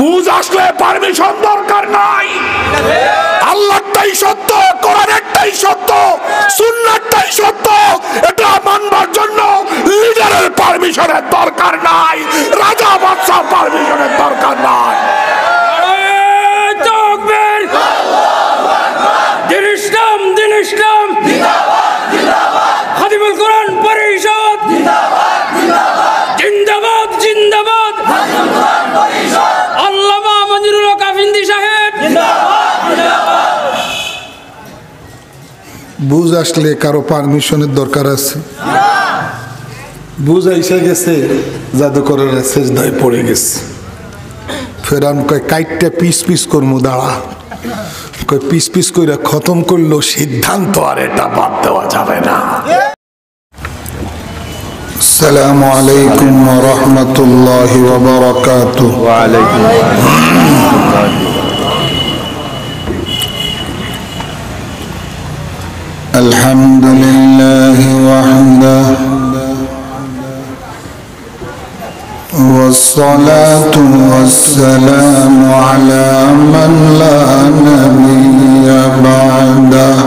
বুঝ আসলে পারমিশন দরকার নাই। আল্লাহটাই সত্য, কোরআনেরটাই সত্য, সুন্নাহটাই সত্য। এটা মানবার জন্য লিডারের পারমিশনের দরকার নাই, রাজা বাদশার পারমিশনের দরকার নাই। দিন ইসলাম, দিন ইসলাম, খাদিমুল কোরআন পরিষদ জিন্দাবাদ, জিন্দাবাদ। আল্লামা মনিরুল হক আফিন্দি সাহেব। বুঝ আসলে কারো পারমিশনের দরকার আছে? বুঝ এসে গেছে, জাদুকরের সেজদায় পড়ে গেছে। ফেরান কয় কাইটটা পিস পিস করমু, দাঁড়া। কয় পিস পিস কইরা খতম করলো, সিদ্ধান্ত আর এটা বাদ দেওয়া যাবে না। আসসালামু আলাইকুম ওয়া রাহমাতুল্লাহি ওয়া বারাকাতুহু। ওয়া আলাইকুম আসসালাম। আলহামদুলিল্লাহি ওয়াহদাহু والصلاة والسلام على من لا نبي بعده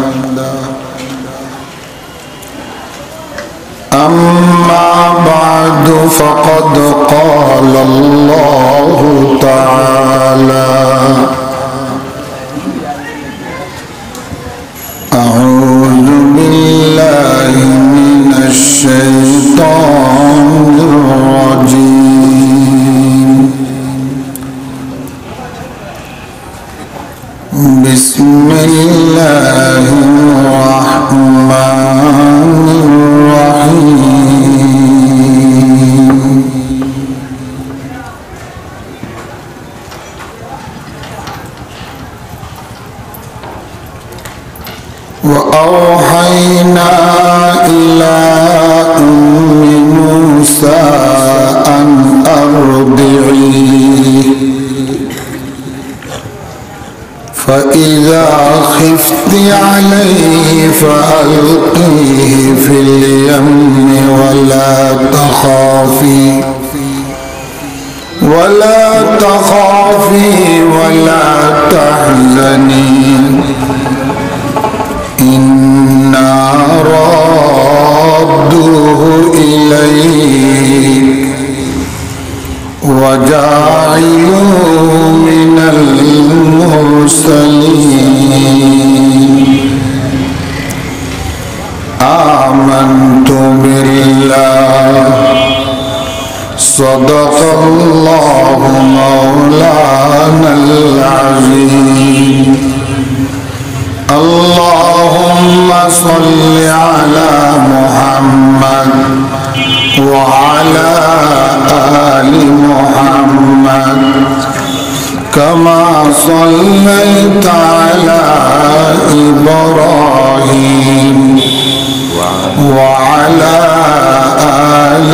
أما بعد فقد قال الله تعالى أعوذ بالله من الشيطان الرجيم بسم الله الرحمن الرحيم وأوحينا إلى أم موسى أن أرضعيه فإذا خفت عليه فألقيه في اليم ولا تخافي ولا تحزني إنا رادوه إليك وجاعلوه من المرسلين آمنت بالله صدق الله مولانا العظيم اللهم صل على محمد وعلى آل محمد كما صليت على إبراهيم وعلى آل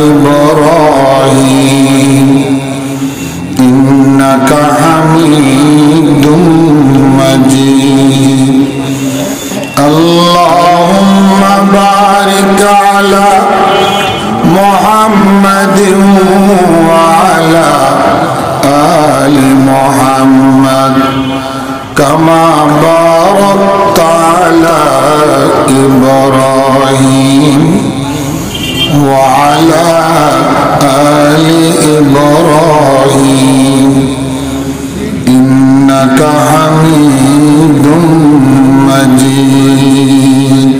إبراهيم إنك حميد مجيد اللهم بارك على محمد وعلى آل محمد كما باركت على إبراهيم وعلى آل إبراهيم إنك حميد مجيد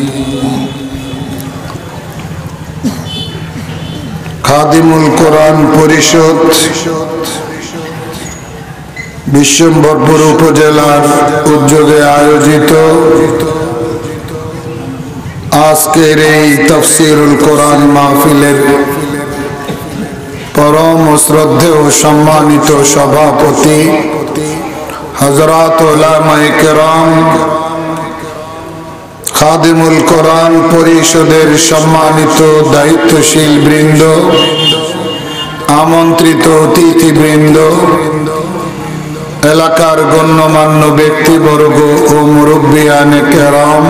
খাদিমুল কোরআন পরিষদ বিশ্বম্বরপুর উপজেলার উদ্যোগে আয়োজিত আজকের এই তাফসীরুল কোরআন মাহফিলের পরম শ্রদ্ধেয় সম্মানিত সভাপতি হযরত উলামায়ে কেরাম, খাদিমুল কোরআন পরিষদের সম্মানিত দায়িত্বশীল বৃন্দ, আমন্ত্রিত অতিথিবৃন্দ, এলাকার গণ্যমান্য ব্যক্তিবর্গ ও মুরব্বিয়ানে কেরাম,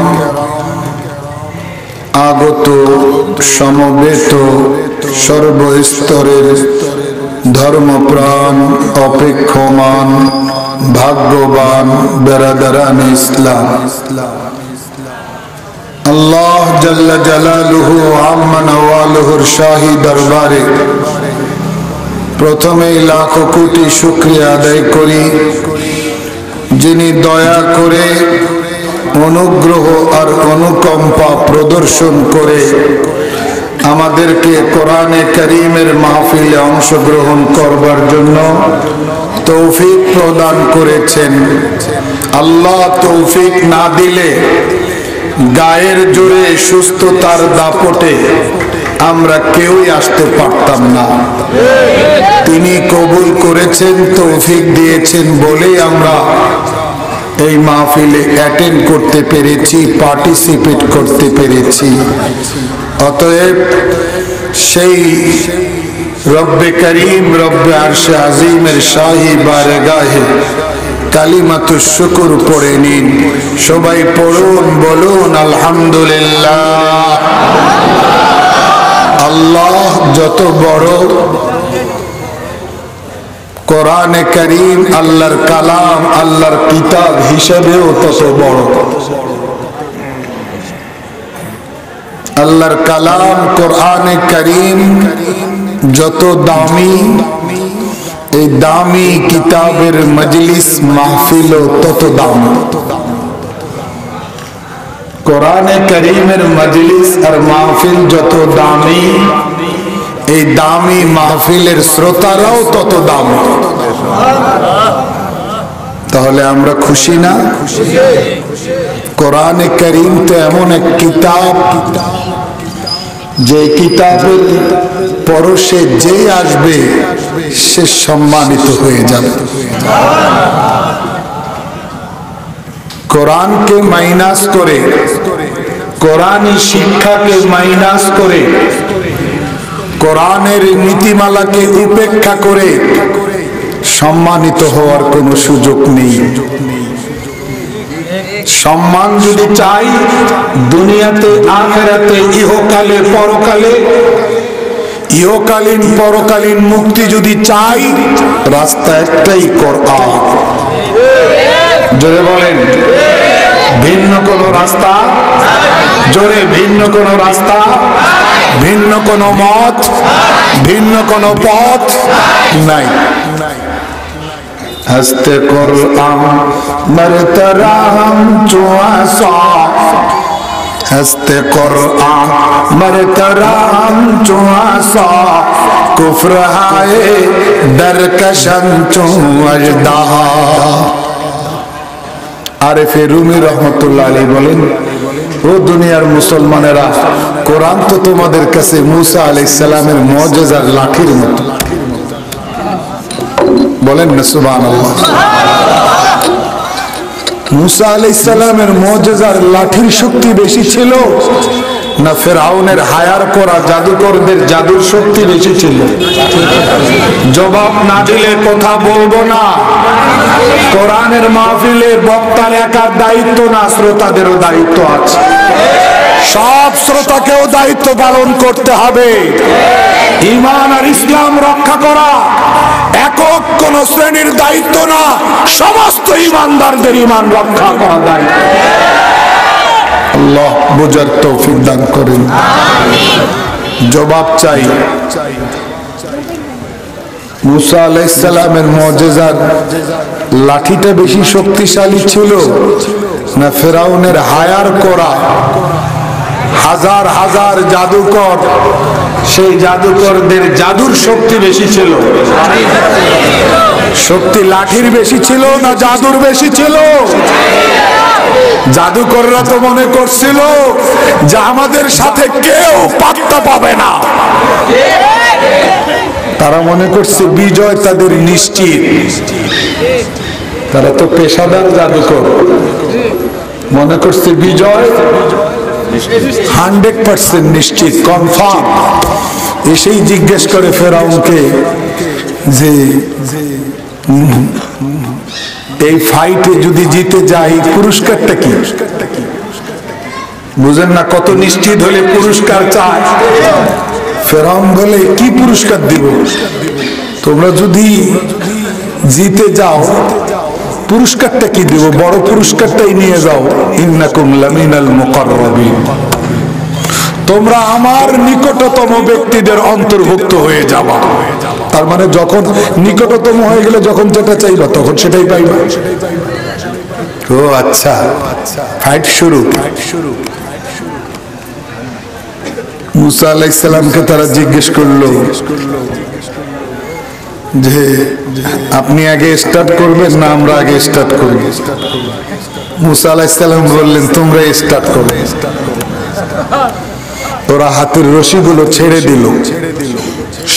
আগত সমবেত সর্বস্তরের ধর্মপ্রাণ অপেক্ষমান ভাগ্যবান বেরাদারান ইসলাম, আল্লাহ জাল্লা জালালুহু আম্মা নওয়ালুহুর শাহী দরবারে প্রথমেই লাখো কোটি শুকরিয়া আদায় করি, যিনি দয়া করে অনুগ্রহ আর অনুকম্পা প্রদর্শন করে আমাদেরকে কোরআনে কারীমের মাহফিলে অংশগ্রহণ করবার জন্য তৌফিক প্রদান করেছেন। আল্লাহ তৌফিক না দিলে গায়ের জোরে সুস্থতার দাপটে আমরা কেউই আসতে পারতাম না। তিনি কবুল করেছেন, তৌফিক দিয়েছেন বলেই আমরা এই মাহফিলে অ্যাটেন্ড করতে পেরেছি, পার্টিসিপেট করতে পেরেছি। অতএব সেই রব্বে করিম রব্বে আরশে আজিমের শাহী বারগাহে কালিমাতুশ শুকর পড়ে নিন। সবাই পড়ুন, বলুন আলহামদুলিল্লাহ। আল্লাহ যত বড়, কোরআনে কারীম আল্লাহর কালাম, আল্লাহর কিতাব হিসেবেও তত বড়। আল্লাহর কালাম কোরআনে কারীম যত দামি, এই দামি কিতাবের মজলিস মাহফিলও তত দামি। কোরআনে কারীমের মজলিস আর মাহফিল যত দামি, এই দামি মাহফিলের শ্রোতারাও তত দামি। তাহলে আমরা খুশি না? কোরআনে কারীম তো এমন এক কিতাব, যে কিতাবের পরশে যে আসবে সে সম্মানিত হয়ে যাবে। কোরআনকে মাইনাস করে, কোরআনী শিক্ষাকে মাইনাস করে, কোরআনের নীতিমালাকে উপেক্ষা করে সম্মানিত হওয়ার কোনো সুযোগ নেই। সম্মান যদি চাই দুনিয়াতে, আখিরাতে, ইহকালে, পরকালে, ইহকালীন পরকালীন মুক্তি যদি চাই, রাস্তা একটাই, কোরআন। জোরে বলেন, ভিন্ন কোন রাস্তা? জোরে, ভিন্ন কোন রাস্তা, ভিন্ন কোন মত, ভিন্ন কোন পথ নাই। হস্তে কোরআন মরতরা হাম চুআসা, হস্তে কোরআন মরতরা হাম চুআসা, কুফর হায়ে দরকশন চুআজদা। আরেফে রুমি রহমতুল্লাহ আলাইহি বলেন, ও দুনিয়ার মুসলমানেরা, কোরআন তো তোমাদের কাছে মুসা আলাইহিস সালামের মুজিজার লাঠির মতো। বলেন না সুবহানাল্লাহ। মুসা আলাইহিস সালামের মুজিজার লাঠির শক্তি বেশি ছিল না ফেরাউনের হায়ার করা জাদুকরদের জাদুর শক্তি বেশি ছিল? জবাব না দিলে কথা বলবো না। কোরআনের মাহফিলে বক্তার একার দায়িত্ব না, শ্রোতাদেরও দায়িত্ব আছে। সব শ্রোতাকেও দায়িত্ব পালন করতে হবে। ঈমান আর ইসলাম রক্ষা করা একক কোন শ্রেণীর দায়িত্ব না, সমস্ত ঈমানদারদের ঈমান রক্ষা করা দায়িত্ব। আল্লাহ বুঝার তৌফিক দান করেন। জবাব চাই, মুসা আলাইহিস সালামের মুজিজার লাঠিটা বেশি শক্তিশালী ছিল না ফেরাউনের হায়ার করা হাজার হাজার জাদুকর, সেই জাদুকরদের জাদুর শক্তি বেশি ছিল? শক্তি লাঠির বেশি ছিল না জাদুর বেশি ছিল? জাদুকররা তো মনে করছিল যে আমাদের সাথে কেউ পাত্তা পাবে না। তারা মনে করছে বিজয় তাদের নিশ্চিত। তারা তো পেশাদার জাদুকর, মনে করছে বিজয় 100% নিশ্চিত, কনফার্ম। এসেই জিজ্ঞেস করে ফেরাউনকে যে এই ফাইটে যদি জিতে যাই পুরস্কারটা কি? বুঝেন না, কত নিশ্চিত হলে পুরস্কার চায়। ফেরাউন বলে কি পুরস্কার দিব? তোমরা যদি জিতে যাও পুরস্কারটা কি দেব? বড় পুরস্কারটাই নিয়ে যাও। ইন্নাকুম লামিনাল মুকাররাবিন, তোমরা আমার নিকটতম ব্যক্তিদের অন্তর্ভুক্ত হয়ে যাবা। তার মানে যখন নিকটতম হয়ে গেলে যখন যেটা চাইবা তখন সেটাই পাইবা। ও আচ্ছা, ফাইট শুরু। মুসা আলাইহিস সালামকে তারা জিজ্ঞেস করলো যে আপনি আগে স্টার্ট করবেন না আমরা আগে স্টার্ট করব? মুসা আলাইহিস সালাম বললেন তোমরা স্টার্ট করো। ওরা হাতের রশিগুলো ছেড়ে দিল।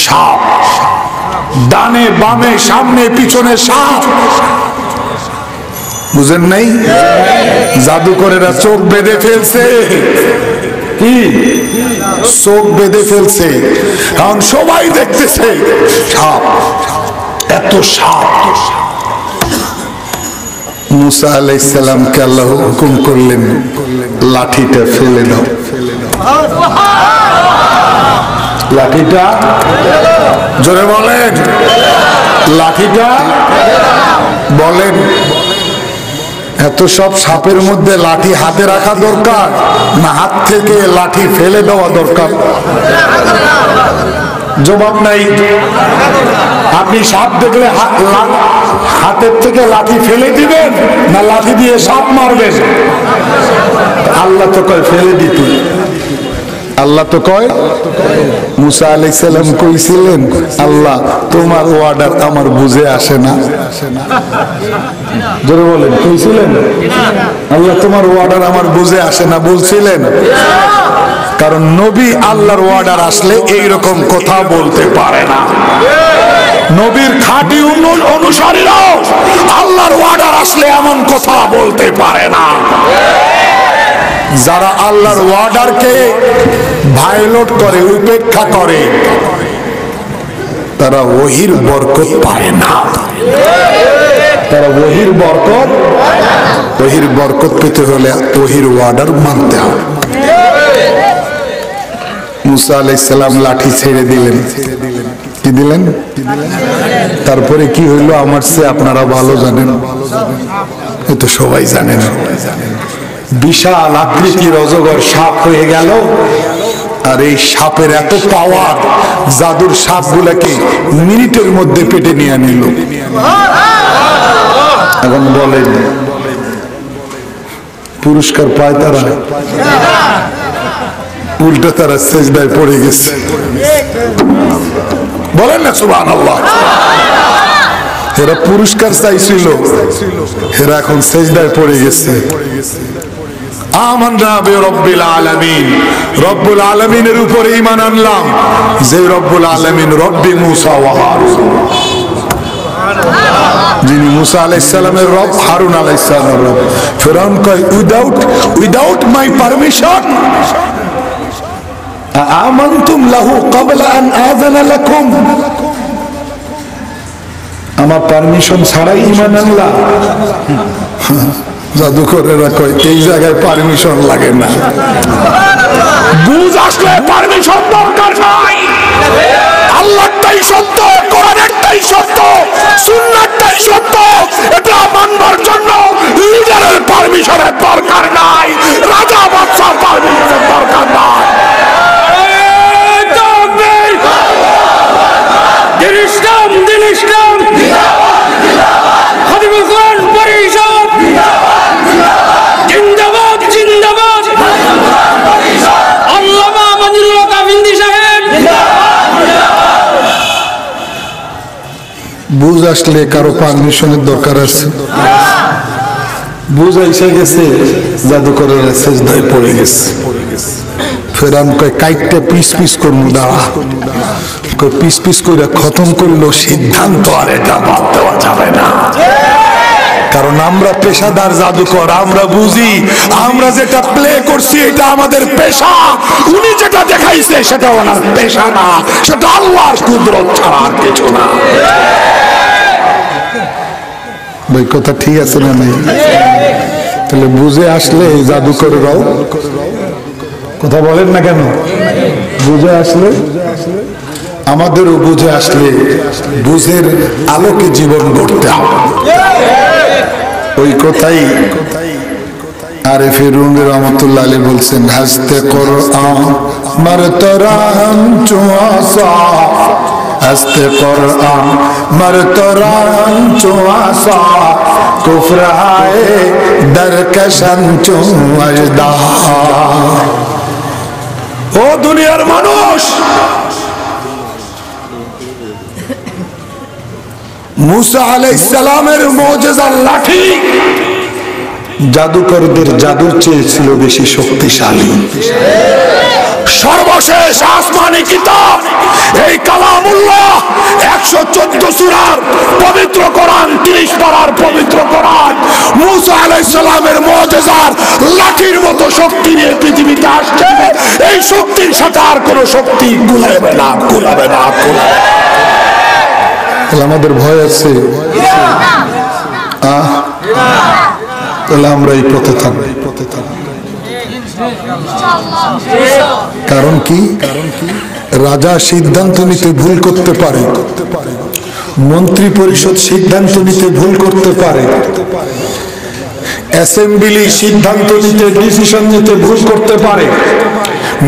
সাপ, ডানে বামে সামনে পিছনে সাপ, বুঝেন নাই? জাদুকরেরা চোখ বেঁধে ফেলছে। কি চোখ বেঁধে ফেলছে, কারণ সবাই দেখতেছে সাপ, এত সাপ। মুসা আলাইহিস সালামকে আল্লাহ হুকুম করলেন লাঠিটা ফেলে দাও। লাঠিটা জোরে বলেন, লাঠিটা বলেন। এত সব সাপের মধ্যে লাঠি হাতে রাখা দরকার না হাত থেকে লাঠি ফেলে দেওয়া দরকার? জবাব নাই। আপনি সাপ দেখলে হাতের থেকে লাঠি ফেলে দিবেন না লাঠি দিয়ে সাপ মারবেন? আল্লাহ তো কয় ফেলে দিতে। আল্লাহ তো কয়, মুসা আলাইহিস সালাম কইছিলেন আল্লাহ তোমার অর্ডার আমার বুঝে আসে না। জোরে বলেন, কইছিলেন আল্লাহ তোমার অর্ডার আমার বুঝে আসে না বলছিলেন? কারণ নবী আল্লাহর অর্ডার আসলে এইরকম কথা বলতে পারে না। নবীর খাঁটি অনুসারীরাও আল্লাহর অর্ডার আসলে এমন কথা বলতে পারে না। যারা আল্লাহর অর্ডারকে ভায়োলেট করে, উপেক্ষা করে, তারা ওহির বরকত পায় না। তারা ওহির বরকত পেতে হলে ওহির অর্ডার মানতে হবে। মুসা আলাইহিস সালাম লাঠি ছেড়ে দিলেন। কি দিলেন? তারপরে কি হইল আমার চেয়ে আপনারা ভালো জানেন, এ তো সবাই জানেন। বিশাল আকৃতির অজগর সাপ হয়ে গেল। আর এই সাপের এত পাওয়ার, জাদুর সাপগুলাকে মিনিটের মধ্যে পেটে নিয়ে নিল। এখন বলেন পুরস্কার পায় তারা? উল্টা তারা সেজদায় পড়ে গেছে। বলেন না সুবহানাল্লাহ। এরা পুরস্কার চাইছিল, এরা এখন সেজদায় পড়ে গেছে। আমাননা বিরব্বিল আলামিন, রব্বুল আলামিনের উপরে ঈমান আনলাম যে রব্বুল আলামিন রব্বি মুসা ওয়া হারুন, যিনি মুসা আলাইহিস সালামের রব, হারুন আলাইহিস সালামের রব। ফিরআউন কয় উইদাউট মাই পারমিশন আমানতুম লাহু ক্বাবলা আন আযানা লাকুম, আমার পারমিশন ছাড়াই ঈমান আনলা? জাদুকরেরা কয় এই জায়গায় পারমিশন লাগে না। বুঝ আসলে পারমিশন দরকার নাই। আল্লাহটাই সত্য, কোরআনটাই সত্য, সুন্নাহটাই সত্য। এটা মানবার জন্য লিডারের পারমিশনের দরকার নাই, রাজা বাদশার পারমিশনের দরকার নাই। দিন ইসলাম খাদিমুল কোরআন পরিষদ জিন্দাবাদ জিন্দাবাদ। আল্লামা আমানুল্লাহ কাফিন্দি সাহেব। বুঝ আসলে কারো পারমিশনের দরকার আছে? বুঝ এসে গেছে, জাদুকরের সেজদায় পড়ে গেছে। ফেরাউন কয় কাইটটা পিস পিস করমু, দাঁড়া। কয় পিস পিস করে খতম করলো, সিদ্ধান্ত আর এটা বাদ দেওয়া যাবে না। কারণ আমরা পেশাদার জাদুকর, আমরা বুঝি আমরা যেটা প্লে করছি এটা আমাদের পেশা। উনি যেটা দেখাইছে সেটা ওনার পেশা না, সেটা আল্লাহর কুদরত ছাড়া আর কিছু না। ভাই কথা ঠিক আছে না? নাই তাহলে বুঝে আসলে এই জাদুকরেরাও কথা বলেন না কেন? বুঝে আসলে আমাদেরও বুঝে আসলে বুঝের আলোকে জীবন গড়তে হবে। ওই কথাই আরেফে রুমি রহমতুল্লাহ আলাইহি বলছেন, হাসতে কোরআন মারতরাম চুয়াসা, হাসতে কোরআন মারতরাম চুয়াসা, কুফর আয়ে দরকশন চুয়াজদা। ও দুনিয়ার মানুষ, মুসা আলাইহিস সালামের মুজিজার লাঠি জাদুকরদের জাদুর চেয়ে ছিল বেশি শক্তিশালী। সর্বশেষ আসমানি কিতাব এই কালামুল্লাহ 114 সূরার পবিত্র কোরআন, 30 পারার পবিত্র কোরআন মুসা আলাইহিস সালামের মুজিজার লাঠির মতো শক্তি নিয়ে পৃথিবীতে আসছে। এই শক্তির সাথে আর কোনো শক্তি কুলাবে না, কুলাবে না, কুলাবে না। আমাদের ভয় আছে? তাহলে আমরা এই পথে থাকবো। কারণ কি? রাজা সিদ্ধান্ত নিতে ভুল করতে পারে, মন্ত্রী পরিষদ সিদ্ধান্ত নিতে ভুল করতে পারে, অ্যাসেম্বলি সিদ্ধান্ত নিতে, ডিসিশন নিতে ভুল করতে পারে,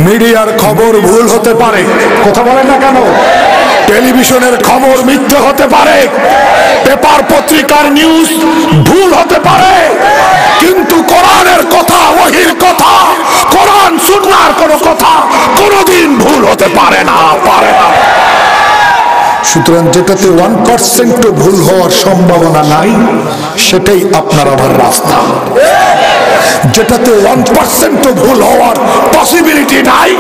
মিডিয়ার খবর ভুল হতে পারে, কথা বলেন না কেন? টেলিভিশনের খবর মিথ্যে হতে পারে, পেপার পত্রিকার নিউজ ভুল হতে পারে, কিন্তু কোরআনের কথা, ওহীর কথা, কোরআন সুন্নাহর কোন কথা কোনদিন ভুল হতে পারে না, পারে না। সুতরাং যেটাতে 1% ভুল হওয়ার সম্ভাবনা নাই, সেটাই আপনার আমার রাস্তা। যেটাতে 1% ভুল হওয়ার পসিবিলিটি নাই,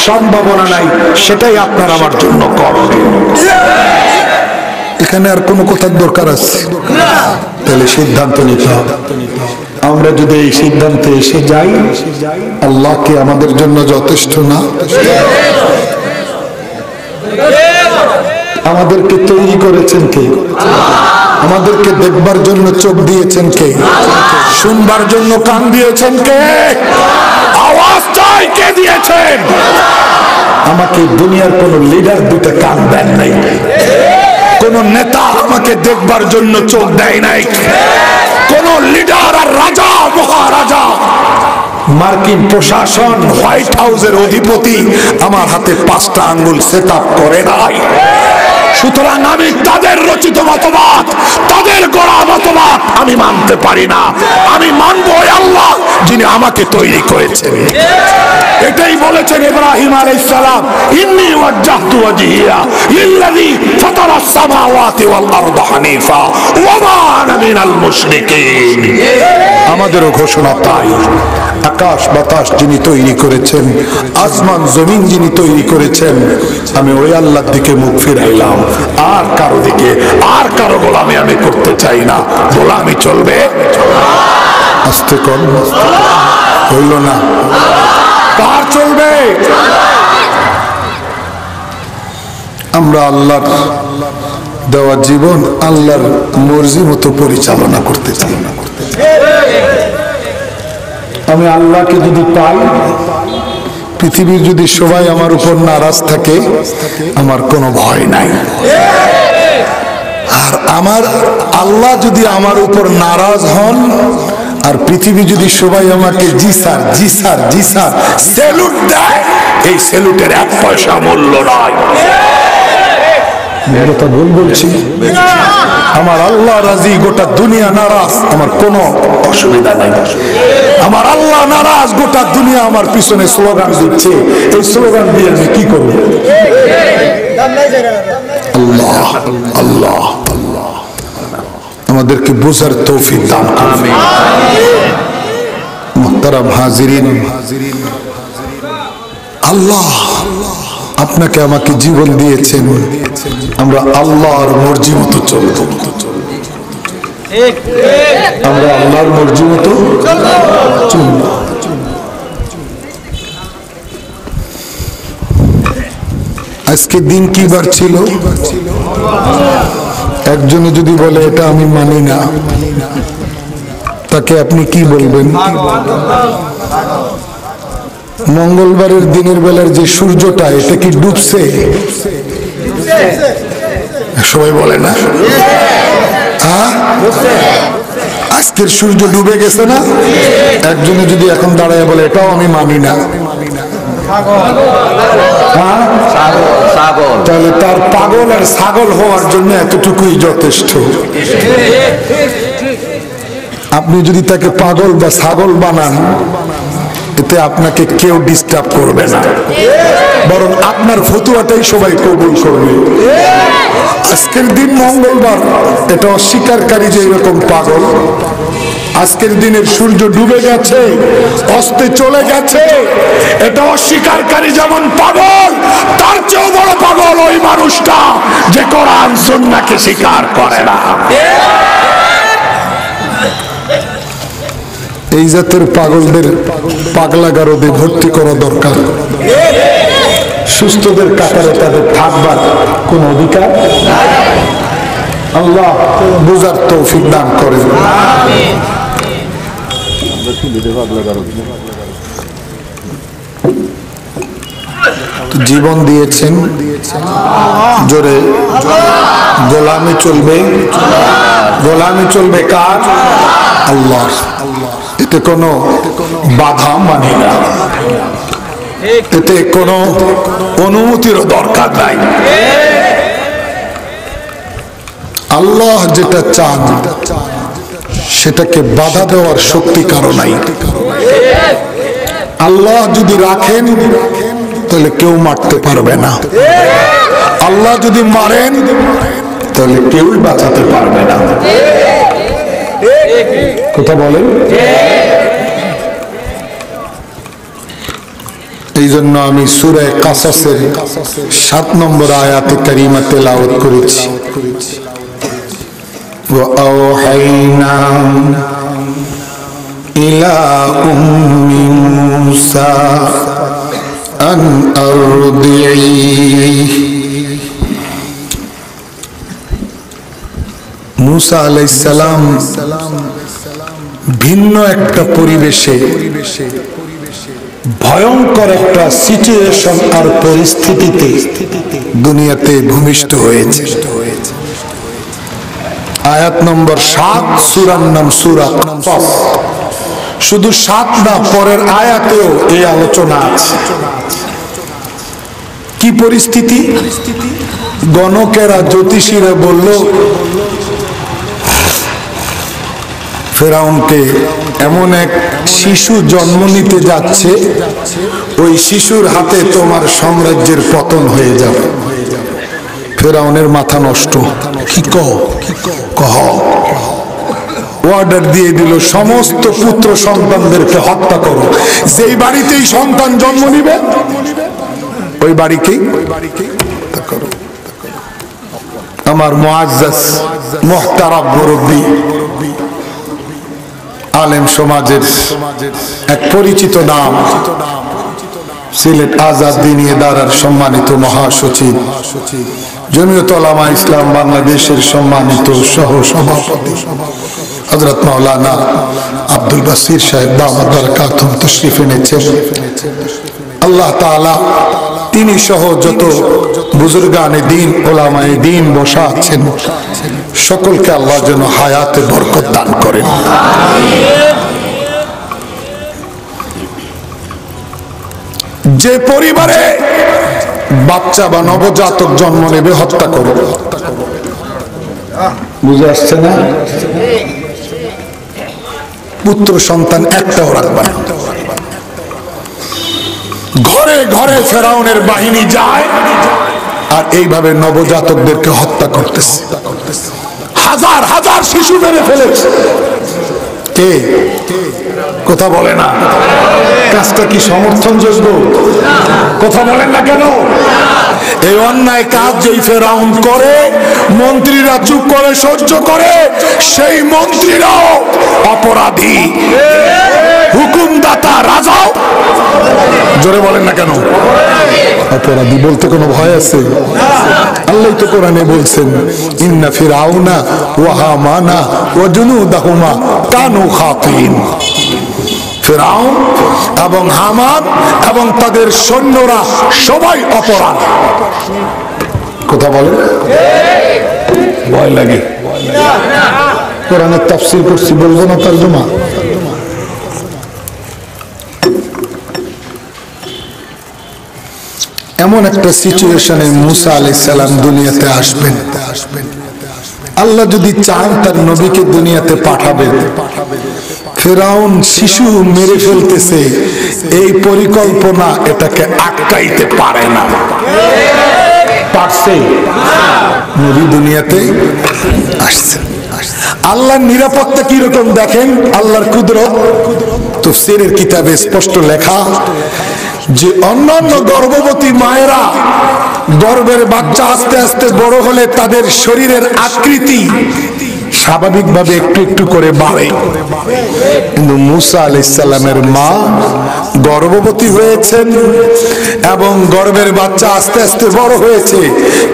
সম্ভাবনা নাই, সেটাই আপনার আমার জন্য করণীয়। এখানে আর কোনো কথার দরকার আছে? তাহলে সিদ্ধান্ত নিতে হবে। আমরা যদি এই সিদ্ধান্তে এসে যাই, আল্লাহ কি আমাদের জন্য যথেষ্ট না? আমাদেরকে তৈরি করেছেন কে? আমাদেরকে দেখবার জন্য চোখ দিয়েছেন কে? শুনবার জন্য কান দিয়েছেন কে? আওয়াজ চাই কে দিয়েছেন? আমাকে দুনিয়ার কোন লিডার দুটো কান দেন নাই, কোন নেতা আমাকে দেখবার জন্য চোখ দেয় নাই, কোন লিডার আর রাজা মহারাজা মার্কিন প্রশাসন, হোয়াইট হাউসের অধিপতি আমার হাতে 5টা আঙ্গুল সেট আপ করে নাই। সুতরাং আমি তাদের রচিত মতবাদ, তাদের গড়া মতবাদ আমি মানতে পারি না। আমি মানবো ওই আল্লাহ যিনি আমাকে তৈরি করেছেন। এটাই বলেছেন ইব্রাহিম আলাইহিস সালাম, ইন্নী ওয়াজ্জাহতু ওয়াজহিয়া লিল্লাযী ফাতারাস সামাওয়াতি ওয়াল আরদা হানিফা ওয়া মা আনা মিনাল মুশরিকিন। আমাদেরও ঘোষণা তাই। আকাশ বাতাস যিনি তৈরি করেছেন, আসমান জমিন যিনি তৈরি করেছেন, আমি ওই আল্লাহর দিকে মুখ ফিরাইলাম। আর কারো দিকে, আর কারো গোলামি আমি করতে চাই না। গোলামি চলবে আস্তে কর, হইল না? কার চলবে? আমরা আল্লাহর দেওয়া জীবন আল্লাহর মর্জি মতো পরিচালনা করতে চাই। আমি আল্লাহকে যদি পাই, পৃথিবীর যদি সবাই আমার উপর নারাজ থাকে, আমার কোনো ভয় নাই। আর আমার আল্লাহ যদি আমার উপর নারাজ হন, আর পৃথিবী যদি সবাই আমাকে জি স্যার, জি স্যার, জি স্যার স্যালুট দেয়, এই স্যালুটের 1 পয়সা মূল্য নয়। কথা ভুল বলছি? আমার আল্লাহ রাজি, গোটা দুনিয়া নারাজ, আমার কোনো অসুবিধা নাই। আমার আল্লাহ নারাজ, গোটা দুনিয়া আমার পিছনে স্লোগান দিচ্ছে, এই স্লোগান দিয়ে আমি কি করব? আল্লাহ আল্লাহ আল্লাহ আমাদেরকে বোঝার তৌফিক দান করুন। মুহতারাম হাজিরিন, আল্লাহ আপনাকে আমাকে জীবন দিয়েছেন, আমরা আল্লাহর মর্জি মতো চলব। আমরা আল্লাহর মর্জি মতো চলব। আজকে দিন কি বার ছিল? একজনে যদি বলে এটা আমি মানি না, তাকে আপনি কি বলবেন? মঙ্গলবারের দিনের বেলার যে সূর্যটা, এটা কি ডুবছে? সবাই বলে না? হ্যাঁ, আজকের সূর্য ডুবে গেছে না? একজনে যদি এখন দাঁড়ায় বলে এটাও আমি মানি না, তাহলে তার পাগল আর ছাগল হওয়ার জন্য এতটুকুই যথেষ্ট। আপনি যদি তাকে পাগল বা ছাগল বানান, এতে আপনাকে কেউ ডিস্টার্ব করবে না, বরং আপনার ফতুয়াটাই সবাই কবুল করবে। আজকের দিন মঙ্গলবার, এটা অস্বীকারী যে এরকম পাগল। আজকের দিনের সূর্য ডুবে গেছে, অস্তে চলে গেছে, এটা অস্বীকারী যেমন পাগল, তার চেয়েও বড় পাগল ওই মানুষটা যে কোরআন সুন্নাহকে স্বীকার করে না। এই জাতের পাগলদের পাগলাগারদে ভর্তি করা দরকার। সুস্থদের কাতারে তাদের থাকবার কোন অধিকার নাই। আল্লাহ বুঝার তৌফিক দান করেন। জীবন দিয়েছেন, জোরে গোলামি চলবে। গোলামি চলবে কার? আল্লাহ। এতে কোনো বাধা মানি না, এতে কোনো অনুমতিরও দরকার নাই। আল্লাহ যেটা চান সেটাকে বাধা দেওয়ার শক্তি কারো নাই। আল্লাহ যদি রাখেন তাহলে কেউ মারতে পারবে না, আল্লাহ যদি মারেন তাহলে কেউই বাঁচাতে পারবে না। কথা বলেন? এই জন্য আমি সূরা কাসাসের 7 নম্বর আয়াতে কারিমা তেলাওয়াত করেছি। وأوحينا إلى أم موسى أن أرضعيه মুসা আলাইহিস সালাম ভিন্ন একটা পরিবেশে, ভয়ঙ্কর একটা সিচুয়েশন আর পরিস্থিতিতে দুনিয়াতে ভূমিষ্ঠ হয়েছে। আয়াত নম্বর 7, সূরার নাম সূরা কাসাস। শুধু 7 না, পরের আয়াতেও এই আলোচনা আছে। কি পরিস্থিতি? গণকেরা, জ্যোতিষীরা বলল ফেরাউনকে এমন এক শিশু জন্ম নিতে যাচ্ছে, ওই শিশুর হাতে তোমার সাম্রাজ্যের পতন হয়ে যাবে। ফেরাউনের মাথা নষ্ট। কি কহ? অর্ডার দিয়ে দিল সমস্ত পুত্র সন্তানদেরকে হত্যা করো। যেই বাড়িতেই সন্তান জন্ম নিবে ওই বাড়িকেই হত্যা করো। আমার মুআজ্জাজ মুহতারাম মুরব্বি, আলেম সমাজের এক পরিচিত নাম, সিলেট আজাদ দ্বীনি ইদারার সম্মানিত মহাসচিব, জমিয়ত উলামা ইসলাম বাংলাদেশের সম্মানিত সহ সভাপতি হযরত মাওলানা আব্দুল বাসির সাহেব দামাত বারাকাতুহু তাশরীফ এনেছেন। আল্লাহ তাআলা তিনি সহ যত বুজুর্গানে দ্বীন, উলামায়ে দ্বীন বসা আছেন, সকলকে আল্লাহ যেন হায়াতে বরকত দান করেন। যে পরিবারে বাচ্চা বা নবজাতক জন্ম নেবে হত্যা করো। বুঝে আসছে না? পুত্র সন্তান একটাও রাখবে না। ঘরে ঘরে ফেরাউনের বাহিনী যায় আর এইভাবে নবজাতকদেরকে হত্যা করতেছে। হাজার হাজার শিশু মেরে ফেলেছে। কে? কথা বলে না। কাজটা কি সমর্থনযোগ্য? কথা বলেন না কেন? এই অন্যায় কাজ যেই ফেরাউন করে, মন্ত্রীরা চুপ করে সহ্য করে, সেই মন্ত্রীরাও অপরাধী। হুকুমদাতা রাজাও, জোরে বলেন না কেন? অপরাধী বলতে কোনো ভয় আছে? আল্লাহ তো কোরআনে বলছেন, ইন্না ফিরাউনা ওয়া হামানা ওয়া জুনুদাহুমা কানু খাতিন। ফিরাউন এবং হামান এবং তাদের সৈন্যরা সবাই অপরাধী। কথা বলে ভয় লাগে কোরআনের তাফসীর করছি বলবো না তরজমা এমন একটা সিচুয়েশনে মুসা আলাইহিস সালাম দুনিয়াতে আসবেন আল্লাহ যদি চান তার নবীকে দুনিয়াতে পাঠাবেন ফিরাউন শিশু মেরে ফেলতেছে এই পরিকল্পনা এটাকে আটকাইতে পারে না পারছে নবী দুনিয়াতে আসছে আল্লাহর নিরাপত্তা কি রকম দেখেন আল্লাহর কুদরত তাফসীরের কিতাবে স্পষ্ট লেখা যে অন্যান্য গর্ভবতী মায়েরা গর্ভের বাচ্চা আস্তে আস্তে বড় হলে তাদের শরীরের আকৃতি স্বাভাবিকভাবে একটু একটু করে বাড়ে কিন্তু মুসা আলাইহিস সালামের মা গর্ভবতী হয়েছেন এবং গর্ভের বাচ্চা আস্তে আস্তে বড় হয়েছে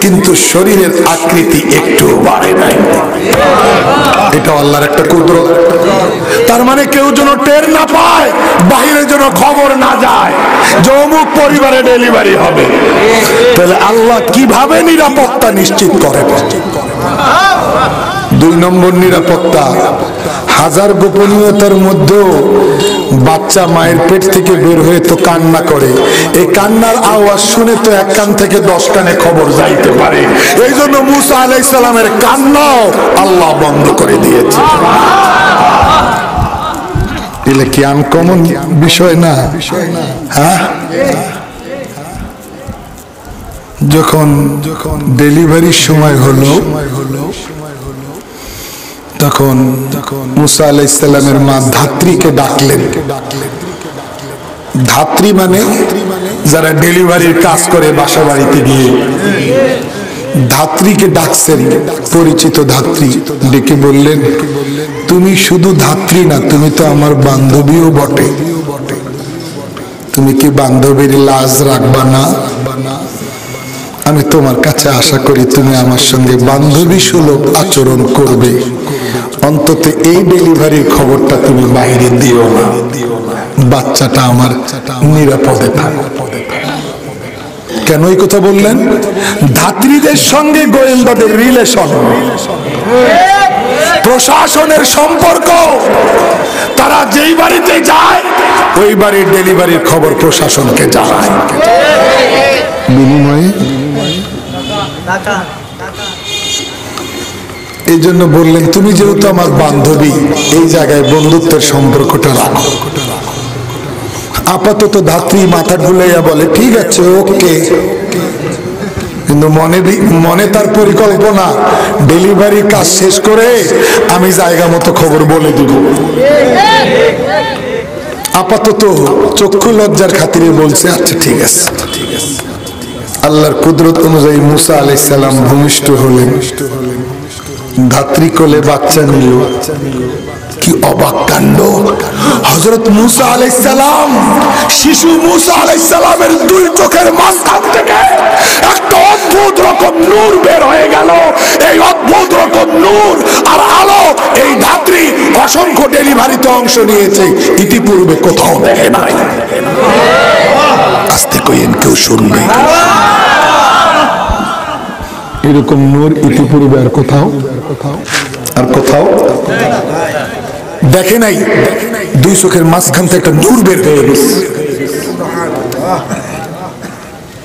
কিন্তু শরীরের আকৃতি একটু বাড়ে নাই এটা আল্লাহর একটা কুদরত তার মানে কেউ যেন টের না পায় বাইরে যেন খবর না যায় যে অমুক পরিবারে ডেলিভারি হবে তাহলে আল্লাহ কিভাবে নিরাপত্তা নিশ্চিত করেন দুই নম্বর নিরাপত্তা হাজার গোপনীয়তার মধ্যেও বাচ্চা মায়ের পেট থেকে বের হয়ে তো কান্না করে এই কান্নার আওয়াজ শুনে তো এক কান থেকে 10 কানে খবর যাইতে পারে এই জন্য মুসা আলাইহিস সালামের কান্নাও আল্লাহ বন্ধ করে দিয়েছে এলে কি আনকমন বিষয় না হ্যাঁ যখন ডেলিভারির সময় হলো তখন মুসা আলাইহিস সালামের মা ধাত্রীকে ডাকলেন ধাত্রী মানে যারা ডেলিভারির কাজ করে বাসা বাড়িতে গিয়ে ধাত্রীকে ডাকছেন পরিচিত ধাত্রী ডেকে বললেন তুমি শুধু ধাত্রী না তুমি তো আমার বান্ধবীও বটে তুমি কি বান্ধবীর লাজ রাখবা না আমি তোমার কাছে আশা করি তুমি আমার সঙ্গে বান্ধবী সুলভ আচরণ করবে অন্তত এই ডেলিভারির খবরটা তুমি বাইরে দিও না বাচ্চাটা আমার নিরাপদে থাকবে কেন এই কথা বললেন ধাত্রীদের সঙ্গে গোয়েন্দাদের রিলেশন প্রশাসনের সম্পর্ক তারা যেই বাড়িতে যায় ওই বাড়ির ডেলিভারির খবর প্রশাসনকে জানায় বিনিময়ে এই জন্য বললেন তুমি যেহেতু আমার বান্ধবী এই জায়গায় বন্ধুত্বের সম্পর্কটা রাখো আপাতত ধাত্রী মাথা ঢুলাইয়া বলে ঠিক আছে ওকে কিন্তু মনে তার পরিকল্পনা ডেলিভারি কাজ শেষ করে আমি জায়গা মতো খবর বলে দিব আপাতত চক্ষু লজ্জার খাতিরে বলছে আচ্ছা ঠিক আছে আল্লাহর কুদরত অনুযায়ী মুসা আলাইহিস সালাম ভূমিষ্ঠ হলেন ধাত্রী কোলে বাচ্চা নিল কি অবাক কাণ্ড হযরত মুসা আলাইহিস সালাম শিশু মুসা আলাইহিস সালামের দুই চোখের মাঝখান থেকে একটা অদ্ভুত রকম নূর বের হয়ে গেল এই অদ্ভুত রকম নূর আর আলো এই ধাত্রী অসংখ্য ডেলিভারিতে অংশ নিয়েছে ইতিপূর্বে কোথাও দেখে নাই আস্তে কইেন কেউ শুনবে এরকম নূর ইতিপূর্বে আর কোথাও দেখে নাই দুই চোখের মাঝখান থেকে একটা নূর বের হয়ে গেছে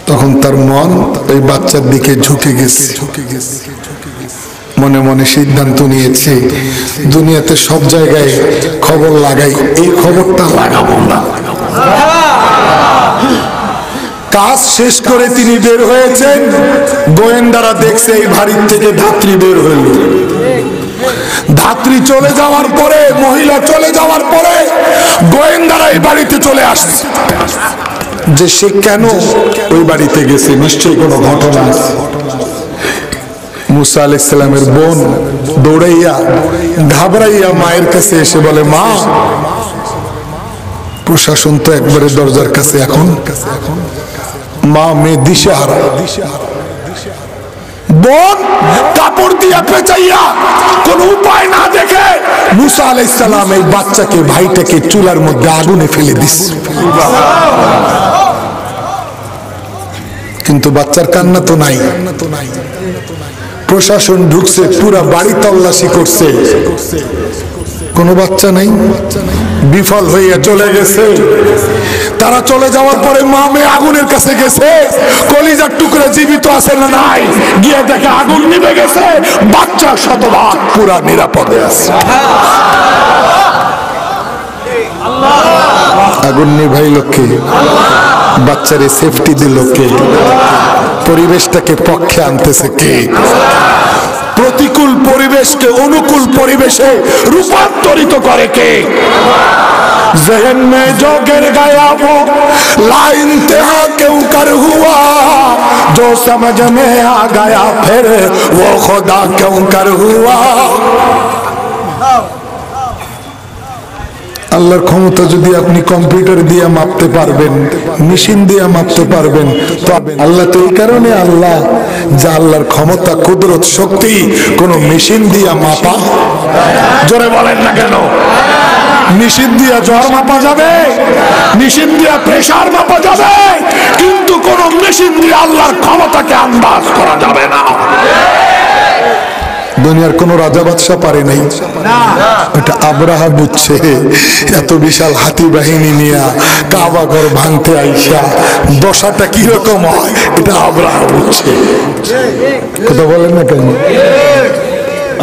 তখন তার মন ওই বাচ্চার দিকে ঝুঁকে গেছে মনে মনে সিদ্ধান্ত নিয়েছে দুনিয়াতে সব জায়গায় খবর লাগাই এই খবরটা লাগাবো না কাজ শেষ করে তিনি বের হয়েছেন গোয়েন্দারা দেখছে এই বাড়ির থেকে ধাত্রী বের হইল ধাত্রী চলে যাওয়ার পরে মহিলা চলে যাওয়ার পরে গোয়েন্দারা এই বাড়িতে চলে আসছে যে সে কেন ওই বাড়িতে গেছে নিশ্চয়ই কোনো ঘটনা আছে মুসা আলাইহিস সালামের বোন দৌড়াইয়া ঘাবড়াইয়া মায়ের কাছে এসে বলে মা প্রশাসন তো একবারে দরজার কাছে এখন মা মেয়ে দিশেহারা বোন কাপড় দিয়ে পেঁচাইয়া কোন উপায় না দেখে মুসা আলাইহিস সালাম এই বাচ্চাকে ভাইটাকে চুলার মধ্যে আগুনে ফেলে দিস কিন্তু বাচ্চার কান্না তো নাই। প্রশাসন ঢুকছে, পুরা বাড়ি তল্লাশি করছে, কোনো বাচ্চা নাই, বিফল হইয়া চলে গেছে। তারা চলে যাওয়ার পরে মা মেয়ে আগুনের কাছে গেছে, কলিজার টুকরা জীবিত আছে না নাই, গিয়ে দেখে আগুন নিভে গেছে, বাচ্চা শতভাগ পুরা নিরাপদে আছে। আগুন নিভাইল কে? বাচ্চারে সেফটি দিল কে? পরিবেশটাকে পক্ষে আনতেছে কে? প্রতিকূল পরিবেশকে অনুকূল পরিবেশে রূপান্তরিত করে কে? ज़हन में जो गिर गया वो ला इंतहा क्यों कर हुआ, जो समझ में आ गया फिर वो खुदा क्यों कर हुआ। আল্লাহর ক্ষমতা যদি আপনি কম্পিউটার দিয়ে মাপতে পারবেন, মেশিন দিয়ে মাপতে পারবেন, তো আল্লাহ তো এই কারণে আল্লাহ, যা আল্লাহর ক্ষমতা কুদরত শক্তি কোন মেশিন দিয়ে মাপা। জোরে বলেন না কেন? মেশিন দিয়ে জ্বর মাপা যাবে, মেশিন দিয়ে প্রেসার মাপা যাবে, কিন্তু কোন মেশিন দিয়ে আল্লাহর ক্ষমতাকে আন্দাজ করা যাবে না। দুনিয়ার কোন রাজা বাদশাহ পারে নাই, এটা আব্রাহা বুঝছে। এত বিশাল হাতি বাহিনী নিয়ে কাবা ঘর ভাঙতে আইসা দশাটা কিরকম হয় এটা আব্রাহা বুঝছে। কথা বলেন না কেন?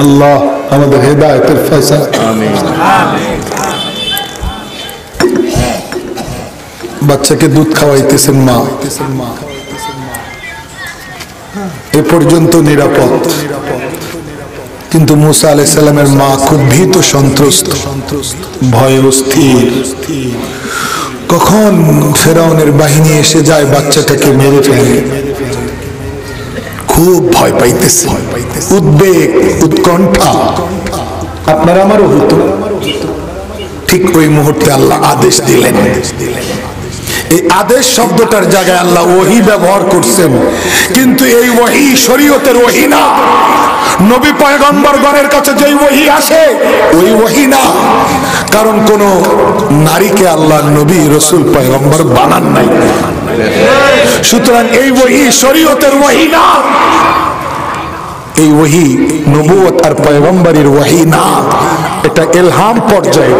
আল্লাহ আমাদের হেদায়েতের ফয়সালা। আমিন। বাচ্চাকে দুধ খাওয়াইতেছেন মা, এ পর্যন্ত নিরাপদ, কিন্তু মুসা আলাইহিস সালামের মা খুব ভীত সন্ত্রস্ত, ভয়ে অস্থির। কখন ফেরাউনের বাহিনী এসে যায় বাচ্চাটাকে মেরে ফেলে, খুব ভয় পাইতেছে, উদ্বেগ উৎকণ্ঠা। আপনার আমারও হতো। ঠিক ওই মুহূর্তে আল্লাহ আদেশ দিলেন। এই আদেশ শব্দটার জায়গায় আল্লাহ ওহী ব্যবহার করছেন, কিন্তু এই ওহী শরীয়তের ওহী না। নবী পয়গম্বরগণের কাছে যেই ওহী আসে ওই ওহী না, কারণ কোন নারীকে আল্লাহ নবী রাসূল পয়গম্বর বানান নাই। সুতরাং এই ওহী শরীয়তের ওহী না, এই ওহী নবুয়ত আর পয়গম্বরের ওহী না, এটা ইলহাম পর্যায়ে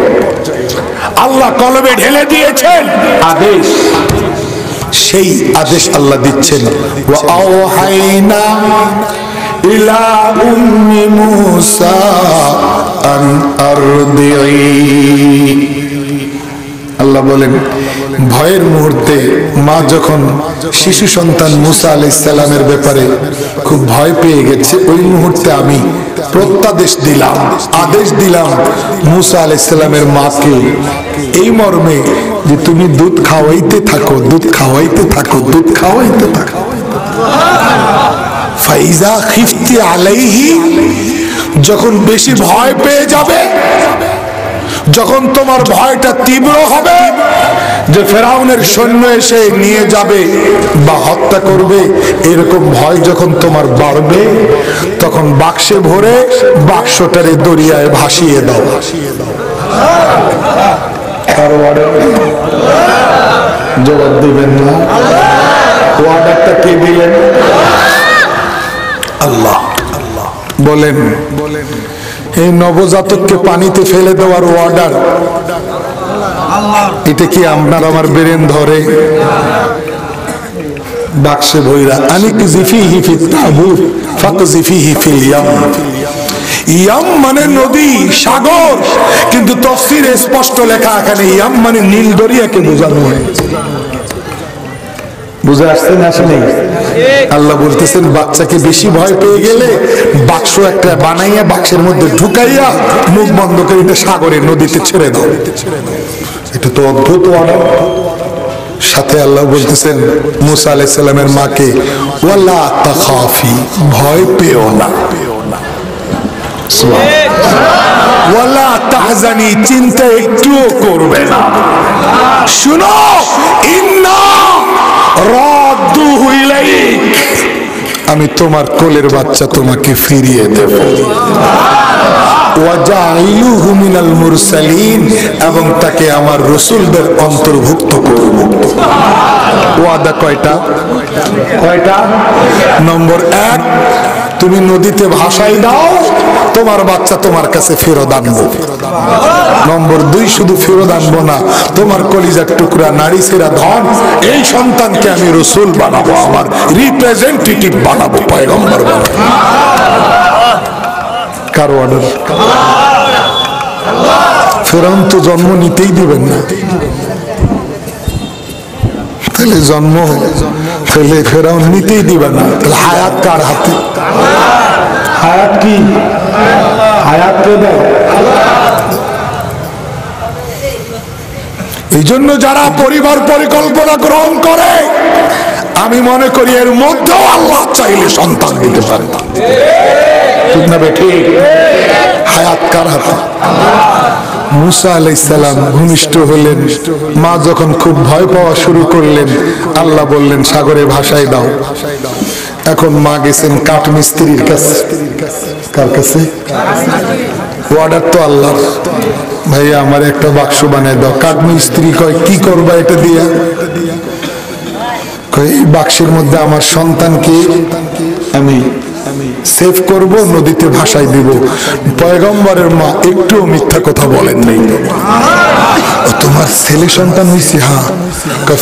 আল্লাহ কলবে ঢেলে দিয়েছেন আদেশ। সেই আদেশ আল্লাহ দিচ্ছেন, ওয়া আওহাইনা ইলা উম্মি মূসা আন আরদিই। আল্লাহ বলেন ভয়ের মুহূর্তে মা যখন শিশু সন্তান মুসা আলাইহিস সালামের ব্যাপারে খুব ভয় পেয়ে গেছে, ওই মুহূর্তে আমি প্রত্যাদেশ দিলাম, আদেশ দিলাম মুসা আলাইহিস সালামের মাকে এই মর্মে যে তুমি দুধ খাওয়াইতে থাকো, দুধ খাওয়াইতে থাকো, দুধ খাওয়াইতে থাকো। ফাইজা খিফতি আলাইহি, যখন বেশি ভয় পেয়ে যাবে, যখন তোমার ভয়টা তীব্র হবে যে ফেরাউনের সৈন্য এসে নিয়ে যাবে বা হত্যা করবে, এরকম ভয় যখন তোমার বাড়বে, তখন বাক্সে ভরে বাক্সটারে দরিয়ায় ভাসিয়ে দাও। কারো অর্ডার জবাব দিবেন না? অর্ডারটা কে দিলেন? আল্লাহ। বলেন এই নবজাতককে পানিতে ফেলে দেওয়ার অর্ডার, এটা কি আপনার আমার ব্রেন ধরে? বাক্সে ভৈরা আনিক জিফিহি ফিত তাবুত ফাকজিফিহি ফিল ইয়াম। ইয়াম মানে নদী, সাগর, কিন্তু তাফসীরে স্পষ্ট লেখা এখানে ইয়াম মানে নীল দরিয়াকে বোঝানো হয়েছে। বুঝে আসছেন? আসলে আল্লাহ বলতেছেন বাচ্চাকে বেশি ভয় পেয়ে গেলে বাক্স একটা বানাইয়া বাক্সের মধ্যে ঢুকাইয়া মুখ বন্ধ করে এটা সাগরে নদীতে ছেড়ে দাও। এটা তো অদ্ভুত অর্ডার। সাথে আল্লাহ বলতেছেন মুসা আলাইহিস সালামের মাকে, ওয়ালা তাখাফি, ভয় পেও না, ওয়ালা তাহজানি, চিন্তা একটুও করবে না। শুনো, ইন্না রাদ্দুহু ইলাইক, আমি তোমার কোলের বাচ্চা তোমাকে ফিরিয়ে দেব। ওয়াজাইলুহু মিনাল মুরসালিন, এবং তাকে আমার রাসূলদের অন্তর্ভুক্ত করব। ওয়াদা কয়টা? কয়টা? নম্বর 1, তুমি নদীতে ভাসাই দাও, তোমার বাচ্চা তোমার কাছে ফেরত আনবো। নম্বর 2, শুধু ফেরত আনবো না, তোমার কলিজার টুকরা নারী ছেড়া ধন, এই সন্তানকে আমি রসুল বানাবো, আমার রিপ্রেজেন্টেটিভ বানাবো, পয়গম্বর বানাবো। কার অর্ডার? ফেরাউন তো জন্ম নিতেই দিবেন না, তাহলে জন্ম তাহলে ফেরাউন নিতেই দিবে না, তাহলে হায়াত কার হাতে? হায়াত কি? হায়াত কে দেয়? এই জন্য যারা পরিবার পরিকল্পনা গ্রহণ করে, আমি মনে করি এর মধ্যেও আল্লাহ চাইলে সন্তান দিতে পারে, ঠিক না বেঠি? হায়াত কার হাতে? মুসা আলাইহিস সালাম ভূমিষ্ঠ হলেন, মা যখন খুব ভয় পাওয়া শুরু করলেন, আল্লাহ বললেন সাগরে ভাসাই দাও। এখন মা গেছেন কাঠ মিস্ত্রির কাছে। কার কাছে? অর্ডার তো আল্লাহর। ভাইয়া আমার একটা বাক্স বানাই দাও। কাঠ মিস্ত্রি কয় কি করবা এটা দিয়া? এই বাক্সের মধ্যে আমার সন্তানকে আমি সেভ করব, নদীতে ভাসাই দিব। পয়গম্বরের মা একটু মিথ্যা কথা বলেন নাই। তোমার ছেলে সন্তান হয়েছে? হ্যাঁ।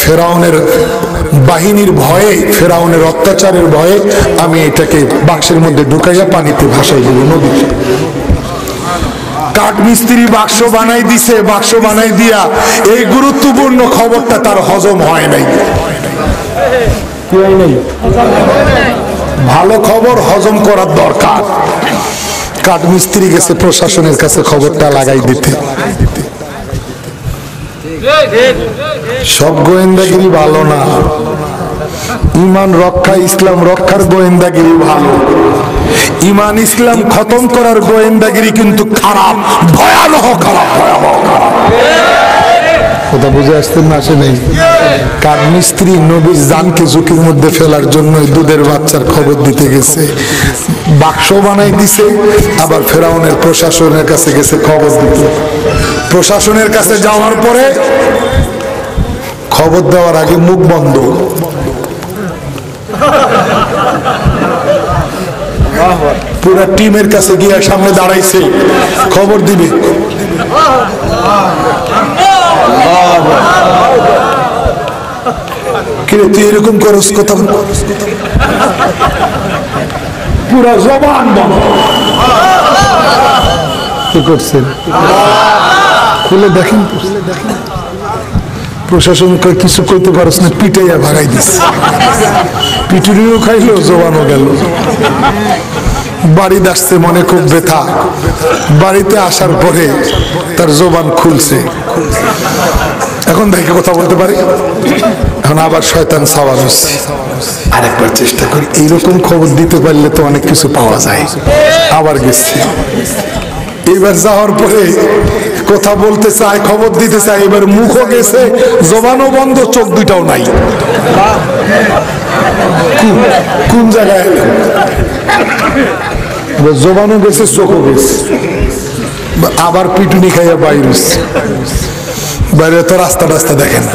ফেরাউনের বাহিনীর ভয়ে, ফেরাউনের অত্যাচারের ভয়ে আমি এটাকে বাক্সের মধ্যে ঢুকাইয়া পানিতে ভাসাই দিব, নদীতে। কাঠ মিস্ত্রি বাক্স বানাই দিছে, বাক্স বানাই দিয়া এই গুরুত্বপূর্ণ খবরটা তার হজম হয় নাই। কি হয় নাই? ভালো খবর হজম করার দরকার। কাঠ মিস্ত্রি গেছে প্রশাসনের কাছে খবরটা লাগাই দিতে। সব গোয়েন্দাগিরি ভালো না, ইমান রক্ষা, ইসলাম রক্ষার গোয়েন্দাগিরি ভালো। ইমান ইসলাম খতম করার গোয়েন্দাগিরি কিন্তু খারাপ, ভয়াবহ খারাপ, ভয়াবহ খারাপ। কথা বুঝে আসতেন না? আসে নেই। কাঠ মিস্ত্রি নবীর জানকে ঝুঁকির মধ্যে ফেলার জন্য দুধের বাচ্চার খবর দিতে গেছে, বাক্স বানাই দিছে, আবার ফেরাউনের প্রশাসনের কাছে গেছে খবর দিতে। প্রশাসনের কাছে যাওয়ার পরে খবর দেওয়ার আগে মুখ বন্ধ। পুরা টিমের কাছে গিয়ে সামনে দাঁড়াইছে, খবর দিবে। কিরে তুই এরকম করস কথা? পুরা জবান বন্ধ। কি করছেন? খুলে দেখেন। প্রশাসন কিছু কইতে পারস না, পিটাইয়া ভাগাই দিস। পিটুরিও খাইলো, জবানও গেল। বাড়িতে আসছে মনে খুব ব্যথা, বাড়িতে আসার পরে তার জবান খুলছে, এখন দেখে কথা বলতে পারে। এখন আবার শয়তান সাওয়ার হচ্ছে, আরেকবার চেষ্টা করি। এইরকম খবর দিতে পারলে তো অনেক কিছু পাওয়া যায়। আবার গেছে, এবার যাওয়ার পরে কথা বলতে চায়, খবর দিতে চায়, এবার মুখও গেছে, জবানও বন্ধ, চোখ দুইটাও নাই। কোন জায়গায়? জবানও গেছে, চোখও গেছে। আবার পিটুনি খাইয়া বাইরে, বাইরে তো রাস্তা রাস্তা দেখে না।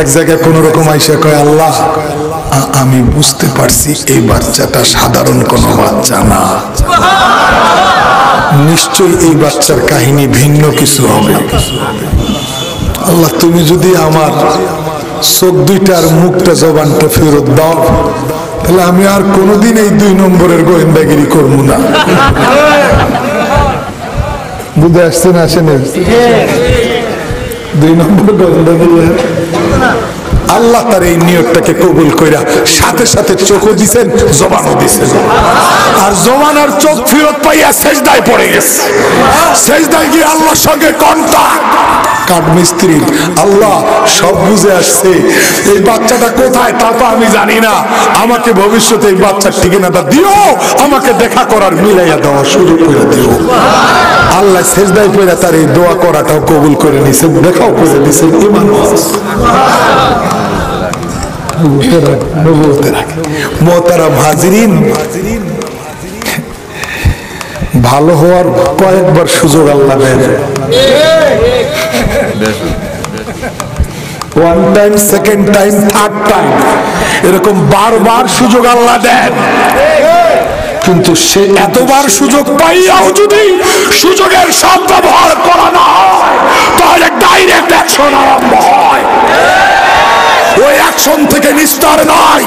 এক জায়গায় কোন রকম আইসা কয়, আল্লাহ আমি বুঝতে পারছি এই বাচ্চাটা সাধারণ কোনো বাচ্চা না, নিশ্চয়ই এই বাচ্চার কাহিনী ভিন্ন কিছু হবে। আল্লাহ তুমি যদি আমার চোখ দুইটার মুখটা জবানটা ফেরত দাও, তাহলে আমি আর কোনোদিন এই 2 নম্বরের গোয়েন্দাগিরি করবো না। বুঝে আসছে না? আসেন 2 নম্বর গোয়েন্দাগিরি। আল্লাহ তার এই নিয়তটাকে কবুল কইরা সাথে সাথে চোখও দিছেন, জবানও দিছেন। আর জবান আর চোখ ফেরত পাইয়া সেজদায় পড়ে গেছে। সেজদায় গিয়ে আল্লাহর সঙ্গে কন্টাক্ট। কাঠ মিস্ত্রি আল্লাহ সব বুঝে আসছে, এই বাচ্চাটা কোথায় তা তো আমি জানি না, আমাকে ভবিষ্যতে এই বাচ্চার ঠিকানাটা দিও, আমাকে দেখা করার মিলাইয়া দেওয়া শুরু করে দিও। আল্লাহ সেজদায় পড়ে তার এই দোয়া করাটাও কবুল করে নিছে, দেখাও করে দিছে। ঈমান মোহতারাম হাজিরিন, ভালো হওয়ার কয়েকবার সুযোগ আল্লাহ দেয়। One time, second time, third time, এরকম বারবার সুযোগ আল্লাহ দেন। কিন্তু সে এতবার সুযোগ পাইয়াও যদি সুযোগের সদ্ব্যবহার করা না হয়, তাহলে ডাইরেক্ট অ্যাকশন আরম্ভ হয়। ওই অ্যাকশন থেকে নিস্তার নাই,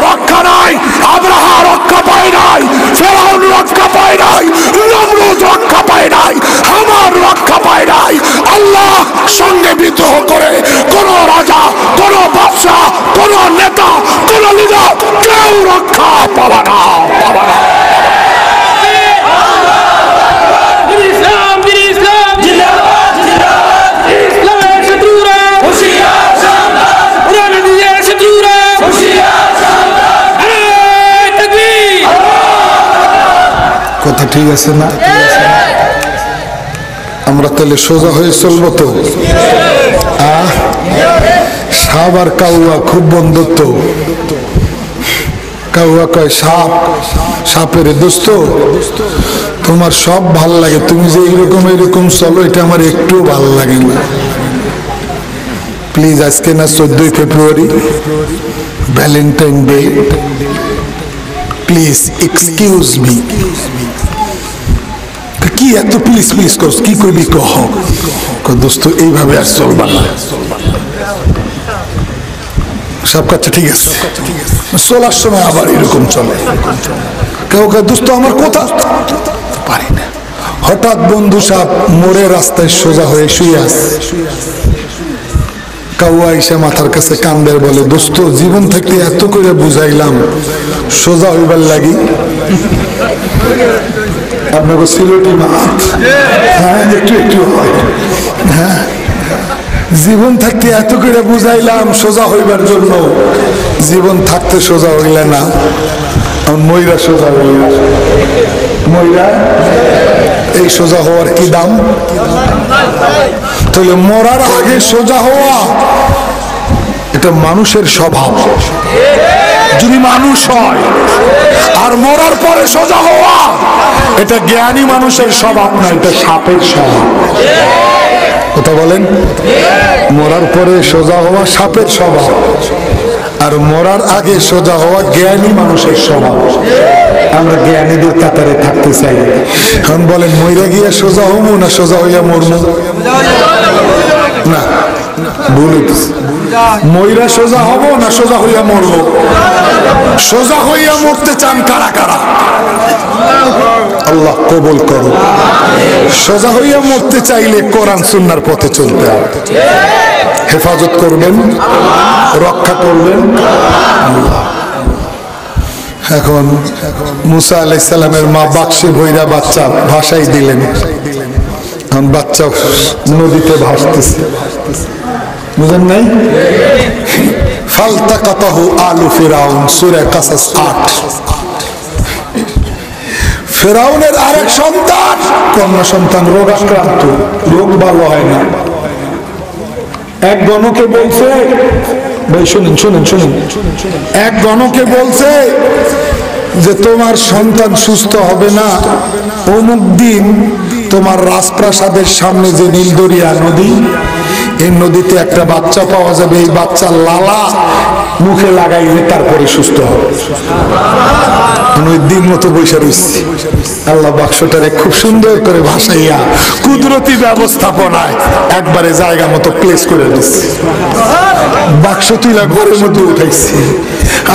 রক্ষা নাই। আব্রাহা রক্ষা পায় নাই, ফেরাউন রক্ষা পায় নাই, নমরুদ রক্ষা পায় নাই, হামান রক্ষা পায় নাই। আল্লাহ সঙ্গে বিদ্রোহ করে কোন রাজা, কোন বাদশা, কোন নেতা, কোন লিডার কেউ রক্ষা পাবে না, পাবে না। কথা ঠিক আছে না? আমরা তাহলে সোজা হয়ে চলবো তো? সাপ আর কাউয়া খুব বন্ধুত্ব। কাউয়া কয় সাপ, সাপের দোস্ত তোমার সব ভাল লাগে, তুমি যে এইরকম এইরকম চলো এটা আমার একটু ভাল লাগে না। প্লিজ, আজকে না 14ই ফেব্রুয়ারি, Valentine day, please excuse me. কি এত প্লিজ প্লিজ করছ, কি করবি কহ? দোস্ত এইভাবে আর চলবা না। সব কাছে ঠিক আছে, চলার সময় আবার এরকম চলে। কেউ কে দোস্ত আমার কথা পারি না। হঠাৎ বন্ধু সাহেব মোড়ে রাস্তায় সোজা হয়ে শুয়ে আছে। কাউয়া এসে মাথার কাছে কান্দের বলে, দোস্ত জীবন থেকে এত করে বুঝাইলাম সোজা হইবার লাগি। আপনাকে সিলেটি মাত, হ্যাঁ একটু একটু হয়, হ্যাঁ জীবন থাকতে এত করে বুঝাইলাম সোজা হইবার জন্য, জীবন থাকতে সোজা হইলে না, ময়রা সোজা হইল। ময়রা এই সোজা হওয়ার কি দাম? তাহলে মরার আগে সোজা হওয়া এটা মানুষের স্বভাব যদি মানুষ হয়, আর মরার পরে সোজা হওয়া এটা জ্ঞানী মানুষের স্বভাব না, এটা সাপের স্বভাব। কথা বলেন? মরার পরে সোজা হওয়া সাপের স্বভাব, আর মরার আগে সোজা হওয়া জ্ঞানী মানুষের স্বভাব। আমরা জ্ঞানীদের কাতারে থাকতে চাই। এখন বলেন মইরা গিয়ে সোজা হবো না সোজা হইয়া মরবো? না, ভুল। মইরা সোজা হবো না সোজা হইয়া মরবো? সোজা হইয়া মরতে চান কারা কারা? আল্লাহ কবুল করো। সোজা হইয়া মরতে চাইলে কোরআন সুন্নাহর পথে চলতে হবে। হেফাজত করবেন, রক্ষা করবেন আল্লাহ। এখন মুসা আলাইহিস সালামের মা বাক্সে ভৈরা বাচ্চা ভাসাই দিলেন। এখন বাচ্চা নদীতে ভাসতেছে, বুঝেন নাই? ফালতাকাতাহু আলু ফিরাউন, সূরা কাসাস 8। ফিরাউনের আরেক সন্তান, কন্যা সন্তান রোগাক্রান্ত, রোগ ভালো হয় না। এক গণকে বলছে, ভাই শুনেন শুনেন শুনেন, এক গণকে বলছে যে তোমার সন্তান সুস্থ হবে না, অমুক দিন তোমার রাজপ্রাসাদের সামনে যে নীলদরিয়া নদী, এই নদীতে একটা বাচ্চা পাওয়া যাবে, এই বাচ্চার লালা মুখে লাগাইলে তারপরে সুস্থ হবে। ওই দিন মতো বৈশা রয়েছি। আল্লাহ বাক্সটারে খুব সুন্দর করে ভাসাইয়া কুদরতি ব্যবস্থাপনায় একবারে জায়গা মতো প্লেস করে দিচ্ছে। বাক্স তুইলা ঘরের মধ্যে উঠাইছি।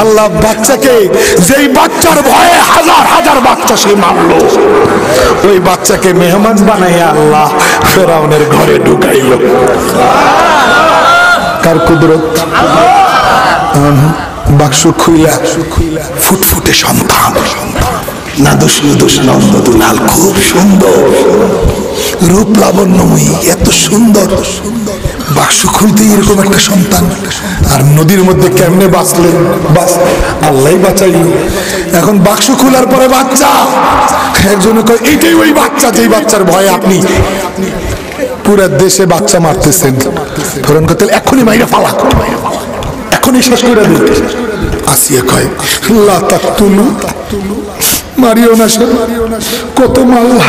আল্লাহ বাচ্চাকে, যেই বাচ্চার ভয়ে হাজার হাজার বাচ্চা সে মারল, ওই বাচ্চাকে মেহমান বানাইয়া আল্লাহ ফেরাউনের ঘরে ঢুকাইল। কার কুদরত? বাক্স খুইলা ফুটফুটে সন্তান, নাদুস নুদুস নন্দদুলাল, খুব সুন্দর রূপ লাবণ্যময়ী, এত সুন্দর। বাক্স খুলতে এরকম একটা সন্তান, আর নদীর মধ্যে কেমনে বাঁচলেন? বাস আল্লাহ বাঁচাইল। এখন বাক্স খোলার পরে বাচ্চা, একজনে কয় এটাই ওই বাচ্চা যেই বাচ্চার ভয়ে আপনি পুরো দেশে বাচ্চা মারতেছেন। ফেরাউন কয় তাহলে এখনই মাইরা ফালা, এখনই শেষ করে দিন। আসিয়া কয় লা তাকতুলু, মারিও না সে। কত মাল্লা,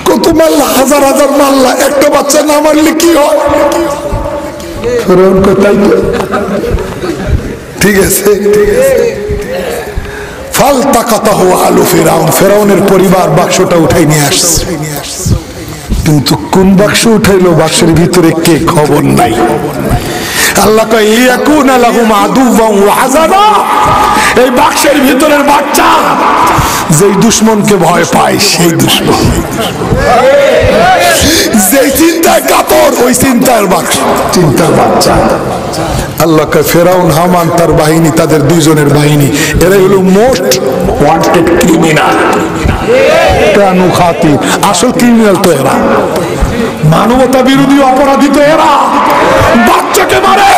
কত মাল্লা, হাজার হাজার মাল্লা, একটা বাচ্চা না মারলে কি হয়? ফেরাউন কয় তাই তো, ঠিক আছে। ফালতাকাতাহু আলু ফিরাউন, ফেরাউনের পরিবার বাক্সটা উঠাই নিয়ে আসছে, কিন্তু কোন বাক্স উঠাইলো বাক্সের ভিতরে কে খবর নাই। আল্লাহ কয় ইয়াকুনা লাহুম আদুওয়ান ওয়া হাযানা, এই বাক্সের ভিতরের বাচ্চা যেই দুশমনকে ভয় পায় সেই দুশমন, যেই চিন্তায় কাতর ওই চিন্তার বাক্স, চিন্তার বাচ্চা। আল্লাহ কয় ফেরাউন হামান তার বাহিনী, তাদের দুইজনের বাহিনী, এরাই হলো মোস্ট ওয়ান্টেড ক্রিমিনাল। কানু খাতির, আসল ক্রিমিনাল তো এরা, মানবতা বিরোধী অপরাধী তো এরা। বাচ্চাকে মারে,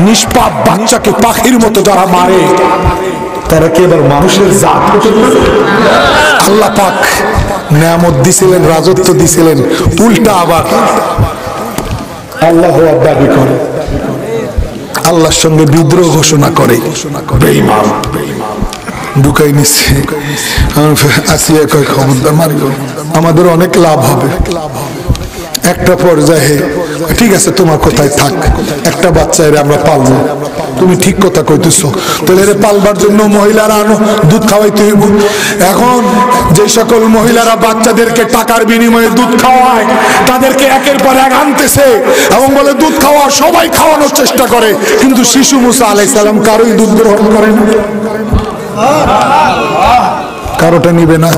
নিষ্পাপ বাচ্চাকে পাখির মতো যারা মারে তারা কি এবার মানুষের জাত? আল্লাহ পাক নিয়ামত দিছিলেন, রাজত্ব দিছিলেন, উল্টা আবার আল্লাহ দাবি করে, আল্লাহর সঙ্গে বিদ্রোহ ঘোষণা করে। বেঈমান ঢুকাই নিচ্ছে। আসিয়া কয় খবরদার মারিও, আমাদের অনেক লাভ হবে। একটা পর্যায়ে ঠিক আছে তোমার কোথায় থাক, একটা বাচ্চা এর আমরা পালবো, তুমি ঠিক কথা কইতেছো, তাহলে এর পালবার জন্য মহিলারা আনো, দুধ খাওয়াইতে হইব। এখন যে সকল মহিলারা বাচ্চাদেরকে টাকার বিনিময়ে দুধ খাওয়ায় তাদেরকে একের পর এক আনতেছে এবং বলে দুধ খাওয়া, সবাই খাওয়ানোর চেষ্টা করে, কিন্তু শিশু মুসা আলাইহিস সালাম কারোই দুধ গ্রহণ করেন, কারোটা নিবে না।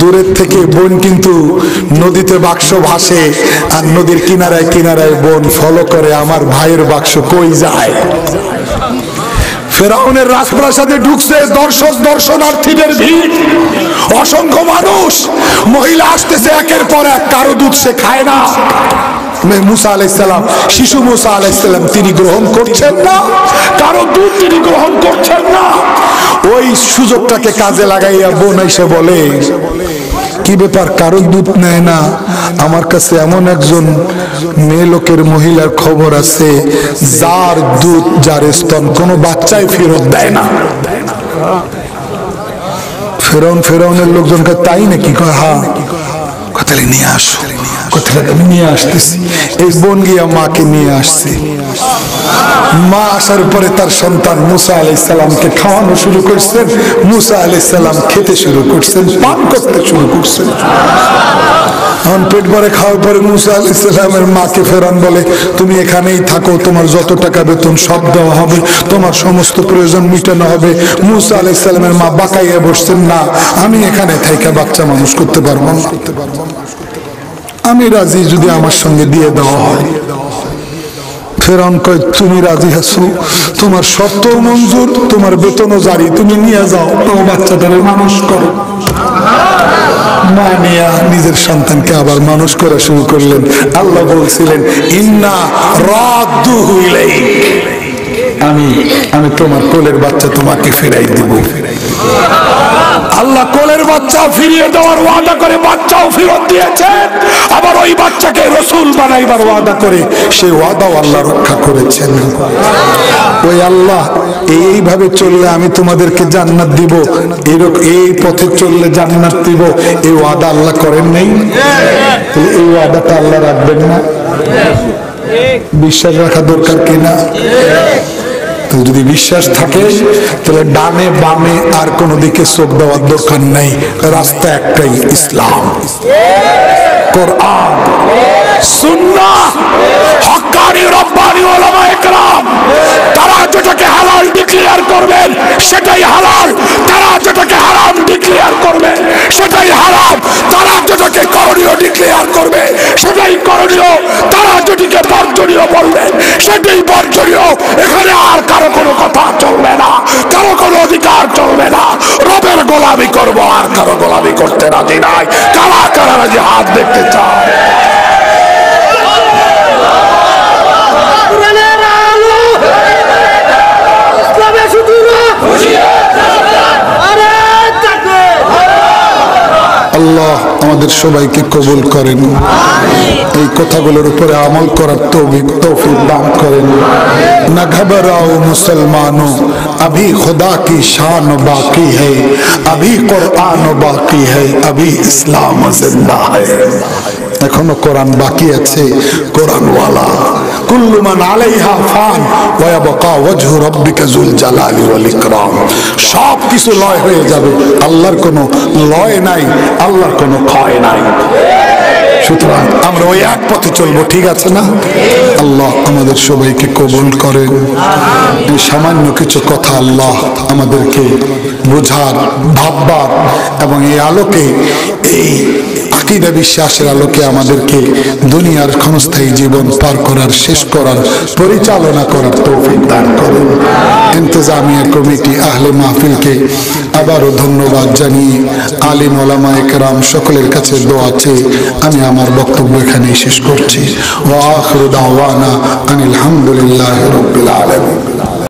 দূরের থেকে বোন কিন্তু নদীতে বাক্স ভাসে, আর নদীর কিনারায় কিনারায় বোন ফলো করে আমার ভাইয়ের বাক্স কই যায়। ফেরাউনের রাজপ্রাসাদে ঢুকছে দর্শনার্থীদের ভিড়, অসংখ্য মানুষ, মহিলা আসতেছে একের পর এক, কারো দুধ সে খায় না। মুসা আলাইহিস সালাম, শিশু মুসা আলাইহিস সালাম তিনি গ্রহণ করছেন না, কারো দুধ তিনি গ্রহণ করছেন না। ওই সুযোগটাকে কাজে লাগাইয়া বোন এসে বলে কি ব্যাপার, কারো দুধ নেয় না? আমার কাছে এমন একজন মেয়ে লোকের মহিলার খবর আছে যার দুধ, যার স্তন কোনো বাচ্চাই ফেরত দেয় না। ফেরাউনের লোকজনকে তাই নাকি? কয় হ্যাঁ। তাহলে নিয়ে আসো, আমি নিয়ে আসতেছি। এই বোন গিয়া মাকে নিয়ে আসছে। মা আসার পরে তার সন্তান মুসা আলাইহিস সালামকে খাওয়ানো শুরু করছেন, মুসা আলাইহিস সালাম খেতে শুরু করছেন, পান করতে শুরু করছেন। এখন পেট ভরে খাওয়ার পরে মুসা আলাইহিস সালামের মাকে ফেরাউন বলে তুমি এখানেই থাকো, তোমার যত টাকা বেতন সব দেওয়া হবে, তোমার সমস্ত প্রয়োজন মিটানো হবে। মুসা আলাইহিস সালামের মা বাঁকাইয়া বসছেন, না আমি এখানে থাইকা বাচ্চা মানুষ করতে পারবো না, আমি রাজি যদি আমার সঙ্গে দিয়ে দেওয়া হয়। ফেরাউন কয় তুমি রাজি আছো, তোমার শর্ত মঞ্জুর, তোমার বেতনও জারি, তুমি নিয়ে যাও, তো বাচ্চাটারে মানুষ করো। মা নিয়া নিজের সন্তানকে আবার মানুষ করা শুরু করলেন। আল্লাহ বলছিলেন ইন্না রাদ্দুহু ইলাইক, আমি তোমার কোলের বাচ্চা তোমাকে ফিরাই দিব। আল্লাহ কোলের বাচ্চা ফিরিয়ে দেওয়ার ওয়াদা করে বাচ্চাও ফেরত দিয়েছেন, আবার ওই বাচ্চাকে রাসূল বানাইবার ওয়াদা করে সেই ওয়াদাও আল্লাহ রক্ষা করেছেন। ওই আল্লাহ এইভাবে চললে আমি তোমাদেরকে জান্নাত দিব, এই পথে চললে জান্নাত দিব, এই ওয়াদা আল্লাহ করেন নাই? এই ওয়াদাটা আল্লাহ রাখবেন না? বিশ্বাস রাখা দরকার কিনা? যদি বিশ্বাস থাকে তাহলে ডানে বামে আর কোনো দিকে চোখ দেওয়ার দরকার নাই, রাস্তা একটাই, ইসলাম, কোরআন, সুন্নাহ, হক্কানি রব্বানি উলামায়ে কেরাম। তারা যেটাকে হালাল ডিক্লেয়ার করবেন সেটাই হালাল, তারা যেটাকে হারাম ডিক্লেয়ার করবে সেটাই হারাম, তারা যেটাকে করণীয় ডিক্লেয়ার করবে সেটাই করণীয়, তারা যেটাকে বর্জনীয় বলবেন সেটাই বর্জনীয়। এখানে আর কারো কোনো কথা চলবে না, কারো কোনো অধিকার চলবে না। রবের গোলামি করব, আর কারো গোলামি করতে রাজি নাই। কারা কারা রাজি হাত দেখতে চায়? আল্লাহ আমাদের সবাইকে কবুল করেন, এই কথাগুলোর উপরে আমল করার তৌফিক দান করেন। না ঘবরাও মুসলমানো, अभी खुदा की शान बाकी है, अभी कुरान बाकी है, अभी इस्लाम जिंदा है। এখনো কোরআন বাকি আছে। কোরআনওয়ালা কুল্লু মান আলাইহা ফান ওয়া ইয়াবকা ওয়াজহু রাব্বিকা যুল জালালি ওয়াল ইকরাম। সব কিছু লয় হয়ে যাবে, আল্লাহর কোনো লয় নাই, আল্লাহর কোনো ক্ষয় নাই। সুতরাং আমরা ওই এক পথে চলবো, ঠিক আছে না? আল্লাহ আমাদের সবাইকে কবুল করেন। এই সামান্য কিছু কথা আল্লাহ আমাদেরকে বোঝার, ভাববার এবং এই আলোকে, এই আকীদা বিশ্বাসের আলোকে আমাদেরকে দুনিয়ার ক্ষণস্থায়ী জীবন পার করার, শেষ করার, পরিচালনা করার তৌফিক দান করেন। ইন্তজামিয়া কমিটি, আহলে মাহফিলকে আবারও ধন্যবাদ জানিয়ে আলিম ওলামায়ে কেরাম সকলের কাছে দোয়া চেয়ে আমি আমার বক্তব্য এখানেই শেষ করছি। ওয়া আখিরু দাওয়ানা আনিল হামদুলিল্লাহি রাব্বিল আলামিন।